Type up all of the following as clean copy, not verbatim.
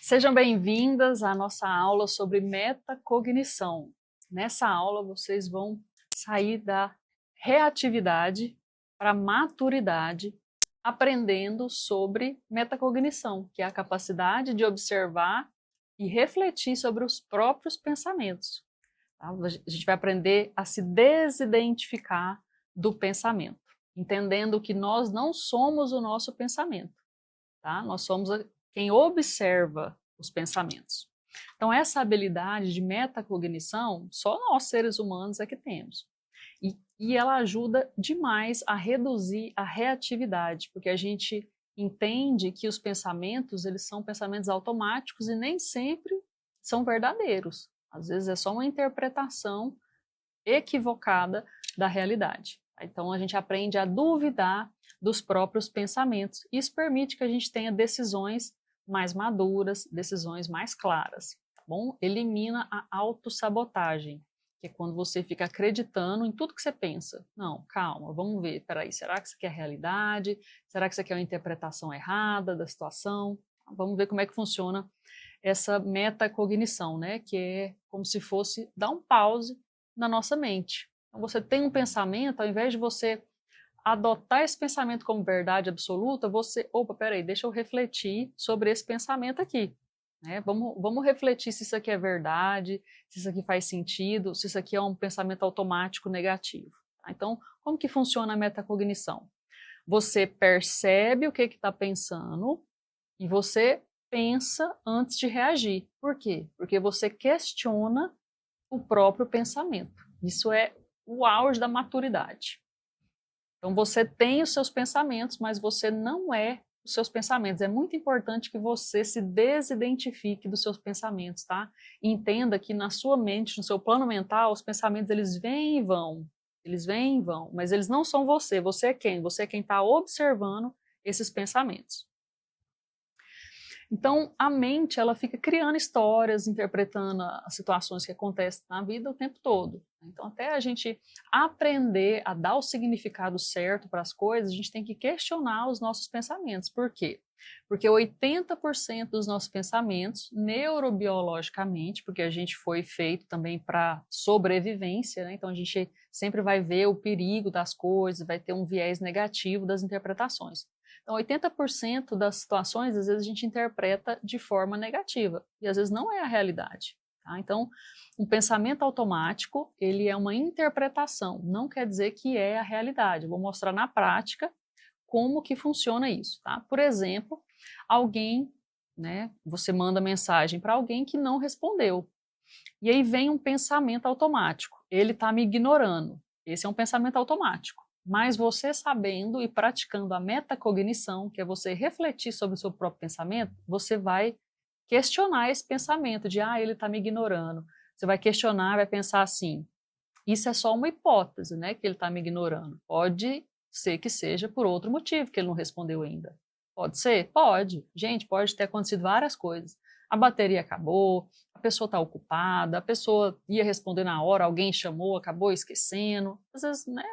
Sejam bem-vindas à nossa aula sobre metacognição. Nessa aula vocês vão sair da reatividade para a maturidade, aprendendo sobre metacognição, que é a capacidade de observar e refletir sobre os próprios pensamentos. Tá? A gente vai aprender a se desidentificar do pensamento, entendendo que nós não somos o nosso pensamento. Tá? Nós somos quem observa os pensamentos. Então, essa habilidade de metacognição, só nós seres humanos é que temos. E ela ajuda demais a reduzir a reatividade, porque a gente entende que os pensamentos, eles são pensamentos automáticos e nem sempre são verdadeiros. Às vezes é só uma interpretação equivocada da realidade. Então, a gente aprende a duvidar dos próprios pensamentos. Isso permite que a gente tenha decisões mais maduras, decisões mais claras, tá bom? Elimina a autossabotagem, que é quando você fica acreditando em tudo que você pensa. Não, calma, vamos ver, peraí, será que isso aqui é realidade? Será que isso aqui é uma interpretação errada da situação? Vamos ver como é que funciona essa metacognição, né? Que é como se fosse dar um pause na nossa mente. Então, você tem um pensamento, ao invés de você adotar esse pensamento como verdade absoluta, você, opa, peraí, deixa eu refletir sobre esse pensamento aqui. Né? Vamos refletir se isso aqui é verdade, se isso aqui faz sentido, se isso aqui é um pensamento automático negativo. Tá? Então, como que funciona a metacognição? Você percebe o que está pensando e você pensa antes de reagir. Por quê? Porque você questiona o próprio pensamento. Isso é o auge da maturidade. Então você tem os seus pensamentos, mas você não é os seus pensamentos. É muito importante que você se desidentifique dos seus pensamentos, tá? E entenda que na sua mente, no seu plano mental, os pensamentos eles vêm e vão. Eles vêm e vão, mas eles não são você. Você é quem? Você é quem está observando esses pensamentos. Então, a mente, ela fica criando histórias, interpretando as situações que acontecem na vida o tempo todo. Então, até a gente aprender a dar o significado certo para as coisas, a gente tem que questionar os nossos pensamentos. Por quê? Porque 80% dos nossos pensamentos, neurobiologicamente, porque a gente foi feito também para sobrevivência, né? Então a gente sempre vai ver o perigo das coisas, vai ter um viés negativo das interpretações. Então, 80% das situações, às vezes, a gente interpreta de forma negativa, e às vezes não é a realidade. Tá? Então, um pensamento automático, ele é uma interpretação, não quer dizer que é a realidade. Eu vou mostrar na prática como que funciona isso. Tá? Por exemplo, alguém, né, você manda mensagem para alguém que não respondeu, e aí vem um pensamento automático, ele está me ignorando. Esse é um pensamento automático. Mas você sabendo e praticando a metacognição, que é você refletir sobre o seu próprio pensamento, você vai questionar esse pensamento de, ele está me ignorando. Você vai questionar, vai pensar assim, isso é só uma hipótese, né, que ele está me ignorando. Pode ser que seja por outro motivo que ele não respondeu ainda. Pode ser? Pode. Gente, pode ter acontecido várias coisas. A bateria acabou, a pessoa está ocupada, a pessoa ia responder na hora, alguém chamou, acabou esquecendo. Às vezes, né,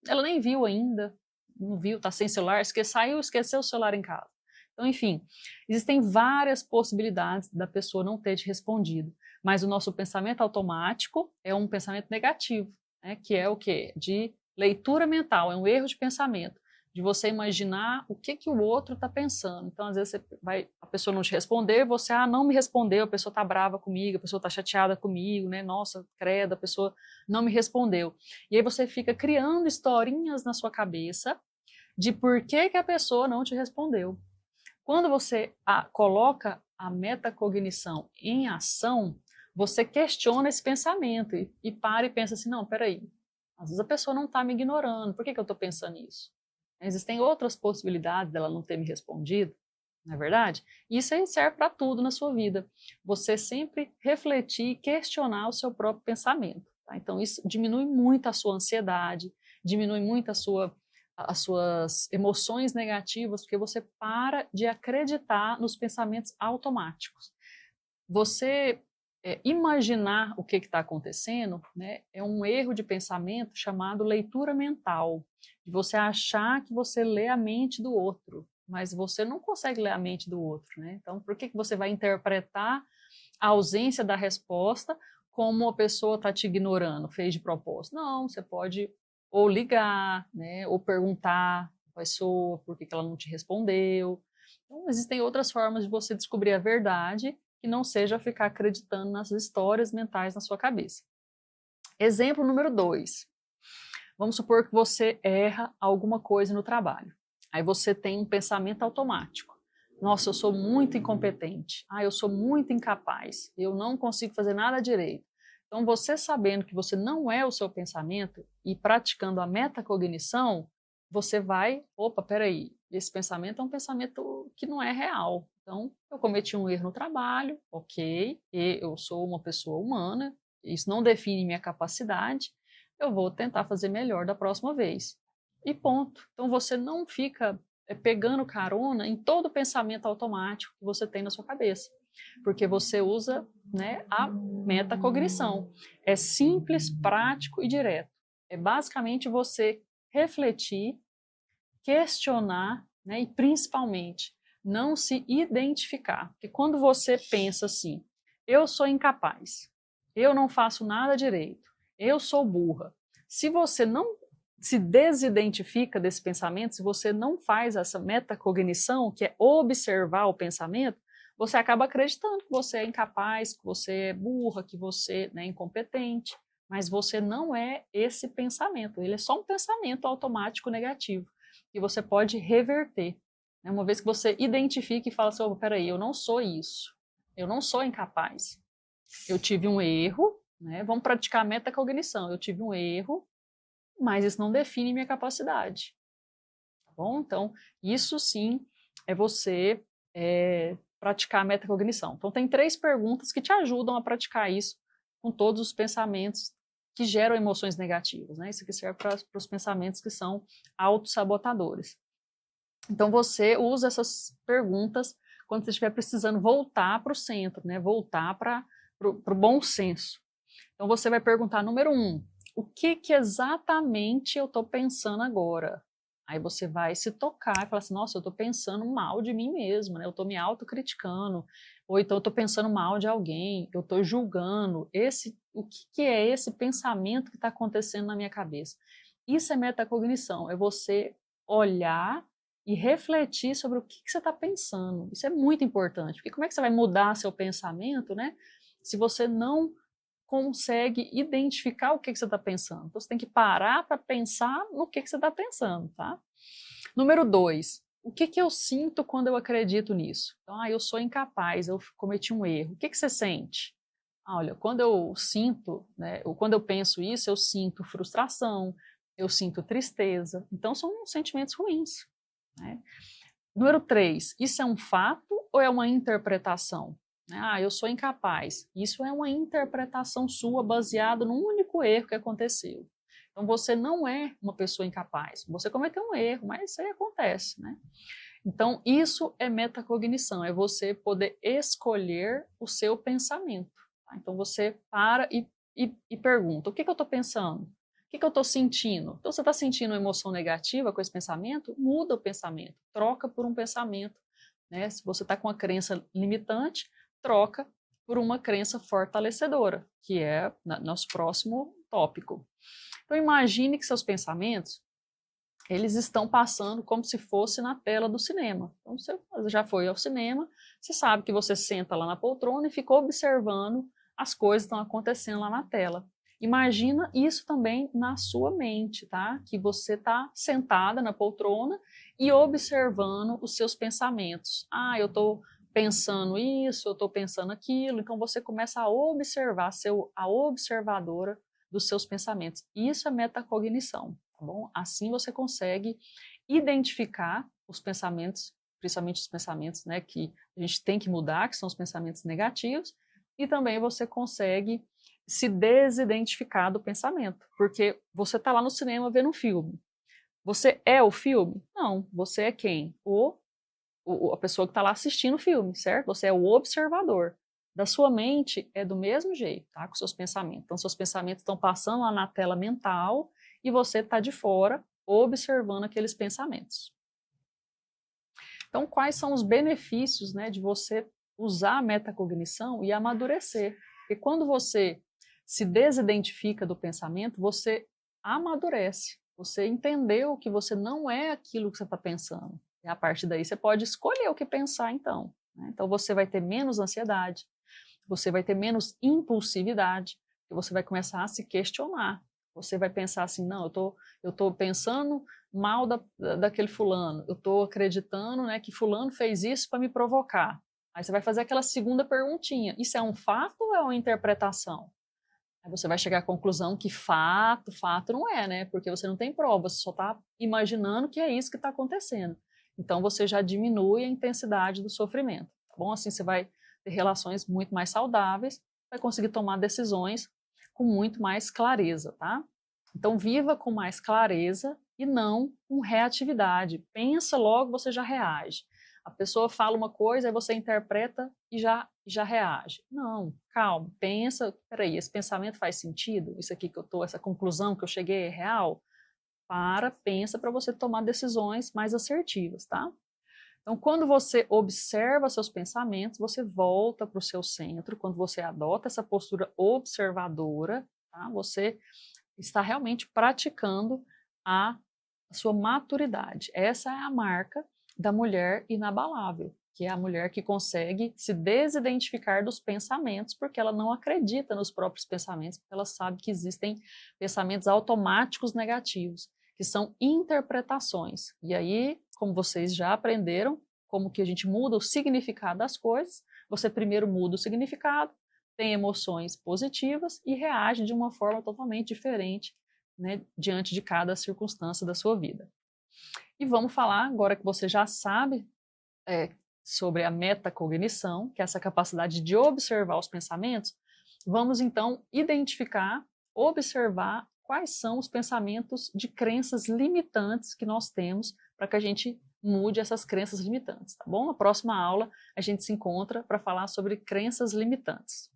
ela nem viu ainda, não viu, está sem celular, saiu, esqueceu o celular em casa. Então, enfim, existem várias possibilidades da pessoa não ter te respondido, mas o nosso pensamento automático é um pensamento negativo, né, que é o quê? De leitura mental, é um erro de pensamento, de você imaginar o que o outro está pensando. Então, às vezes, a pessoa não te responder, você, não me respondeu, a pessoa está brava comigo, a pessoa está chateada comigo, né? Nossa, credo, a pessoa não me respondeu. E aí você fica criando historinhas na sua cabeça de por que a pessoa não te respondeu. Quando você coloca a metacognição em ação, você questiona esse pensamento e para e pensa assim, não, peraí, às vezes a pessoa não está me ignorando, por que eu estou pensando isso? Existem outras possibilidades dela não ter me respondido, não é verdade? Isso aí serve para tudo na sua vida. Você sempre refletir e questionar o seu próprio pensamento. Tá? Então isso diminui muito a sua ansiedade, diminui muito as suas emoções negativas, porque você para de acreditar nos pensamentos automáticos. Você imaginar o que está acontecendo, né, é um erro de pensamento chamado leitura mental, de você achar que você lê a mente do outro. mas você não consegue ler a mente do outro, né? Então, por que você vai interpretar a ausência da resposta como a pessoa está te ignorando, fez de propósito? Não, você pode ou ligar, né, ou perguntar a pessoa por que ela não te respondeu. Então, existem outras formas de você descobrir a verdade que não seja ficar acreditando nas histórias mentais na sua cabeça. Exemplo número 2. Vamos supor que você erra alguma coisa no trabalho. Aí você tem um pensamento automático. Nossa, eu sou muito incompetente. Eu sou muito incapaz. Eu não consigo fazer nada direito. Então, você sabendo que você não é o seu pensamento e praticando a metacognição, você vai, opa, peraí, esse pensamento é um pensamento que não é real. Então, eu cometi um erro no trabalho, ok, e eu sou uma pessoa humana, isso não define minha capacidade, eu vou tentar fazer melhor da próxima vez. E ponto. Então, você não fica pegando carona em todo pensamento automático que você tem na sua cabeça, porque você usa, né, a metacognição. É simples, prático e direto. É basicamente você refletir, questionar, né, e principalmente não se identificar. Porque quando você pensa assim, eu sou incapaz, eu não faço nada direito, eu sou burra. Se você não se desidentifica desse pensamento, se você não faz essa metacognição, que é observar o pensamento, você acaba acreditando que você é incapaz, que você é burra, que você é incompetente, mas você não é esse pensamento, ele é só um pensamento automático negativo, que você pode reverter. Uma vez que você identifica e fala assim, oh, peraí, eu não sou isso, eu não sou incapaz, eu tive um erro, né? Vamos praticar a metacognição, eu tive um erro, mas isso não define minha capacidade. Tá bom? Então, isso sim é você praticar a metacognição. Então, tem 3 perguntas que te ajudam a praticar isso com todos os pensamentos que geram emoções negativas. Né? Isso aqui serve para os pensamentos que são autossabotadores. Então, você usa essas perguntas quando você estiver precisando voltar para o centro, né? Voltar para o bom senso. Então, você vai perguntar, número 1, o que exatamente eu estou pensando agora? Aí você vai se tocar e falar assim, nossa, eu estou pensando mal de mim mesmo, né? Eu estou me autocriticando, ou então eu estou pensando mal de alguém, eu estou julgando. O que é esse pensamento que está acontecendo na minha cabeça? Isso é metacognição, é você olhar e refletir sobre o que você está pensando. Isso é muito importante, porque como é que você vai mudar seu pensamento, né? Se você não consegue identificar o que você está pensando. Então, você tem que parar para pensar no que você está pensando, tá? Número 2, o que eu sinto quando eu acredito nisso? Então, eu sou incapaz, eu cometi um erro. O que você sente? Olha, quando eu sinto, né, ou quando eu penso isso, eu sinto frustração, eu sinto tristeza. Então, são sentimentos ruins, né? Número 3, isso é um fato ou é uma interpretação? Eu sou incapaz. Isso é uma interpretação sua baseada num único erro que aconteceu. Então você não é uma pessoa incapaz. Você cometeu um erro, mas isso aí acontece, né? Então isso é metacognição, é você poder escolher o seu pensamento. Tá? Então você para e pergunta, o que eu estou pensando? O que eu estou sentindo? Então, você está sentindo uma emoção negativa com esse pensamento? Muda o pensamento, troca por um pensamento. Né? Se você está com uma crença limitante, troca por uma crença fortalecedora, que é nosso próximo tópico. Então, imagine que seus pensamentos, eles estão passando como se fosse na tela do cinema. Então, você já foi ao cinema, você sabe que você senta lá na poltrona e fica observando as coisas que estão acontecendo lá na tela. Imagina isso também na sua mente, tá? Que você está sentada na poltrona e observando os seus pensamentos. Eu estou pensando isso, eu estou pensando aquilo. Então você começa a observar, ser a observadora dos seus pensamentos. Isso é metacognição, tá bom? Assim você consegue identificar os pensamentos, principalmente os pensamentos, né, que a gente tem que mudar, que são os pensamentos negativos, e também você consegue se desidentificar do pensamento, porque você está lá no cinema vendo um filme. Você é o filme? Não, você é quem? A pessoa que está lá assistindo o filme, certo? Você é o observador. Da sua mente é do mesmo jeito, tá? Com seus pensamentos. Então, seus pensamentos estão passando lá na tela mental e você está de fora observando aqueles pensamentos. Então, quais são os benefícios, né, de você usar a metacognição e amadurecer? Porque quando você se desidentifica do pensamento, você amadurece. Você entendeu que você não é aquilo que você está pensando. E a partir daí você pode escolher o que pensar então. Né? Então você vai ter menos ansiedade, você vai ter menos impulsividade, e você vai começar a se questionar. Você vai pensar assim, não, eu tô pensando mal daquele fulano, eu estou acreditando, né, que fulano fez isso para me provocar. Aí você vai fazer aquela segunda perguntinha, isso é um fato ou é uma interpretação? Aí você vai chegar à conclusão que fato não é, né? Porque você não tem prova, você só está imaginando que é isso que está acontecendo. Então você já diminui a intensidade do sofrimento, tá bom? Assim você vai ter relações muito mais saudáveis, vai conseguir tomar decisões com muito mais clareza, tá? Então viva com mais clareza e não com reatividade. Pensa logo, você já reage. A pessoa fala uma coisa, aí você interpreta e já reage. Não, calma, pensa, peraí, esse pensamento faz sentido? Isso aqui que eu tô, essa conclusão que eu cheguei é real? Pensa para você tomar decisões mais assertivas, tá? Então, quando você observa seus pensamentos, você volta para o seu centro, quando você adota essa postura observadora, tá? Você está realmente praticando a sua maturidade. Essa é a marca da mulher inabalável, que é a mulher que consegue se desidentificar dos pensamentos, porque ela não acredita nos próprios pensamentos, porque ela sabe que existem pensamentos automáticos negativos, que são interpretações. E aí, como vocês já aprenderam, como que a gente muda o significado das coisas, você primeiro muda o significado, tem emoções positivas e reage de uma forma totalmente diferente, né, diante de cada circunstância da sua vida. E vamos falar, agora que você já sabe sobre a metacognição, que é essa capacidade de observar os pensamentos, vamos então identificar, observar quais são os pensamentos de crenças limitantes que nós temos para que a gente mude essas crenças limitantes, tá bom? Na próxima aula a gente se encontra para falar sobre crenças limitantes.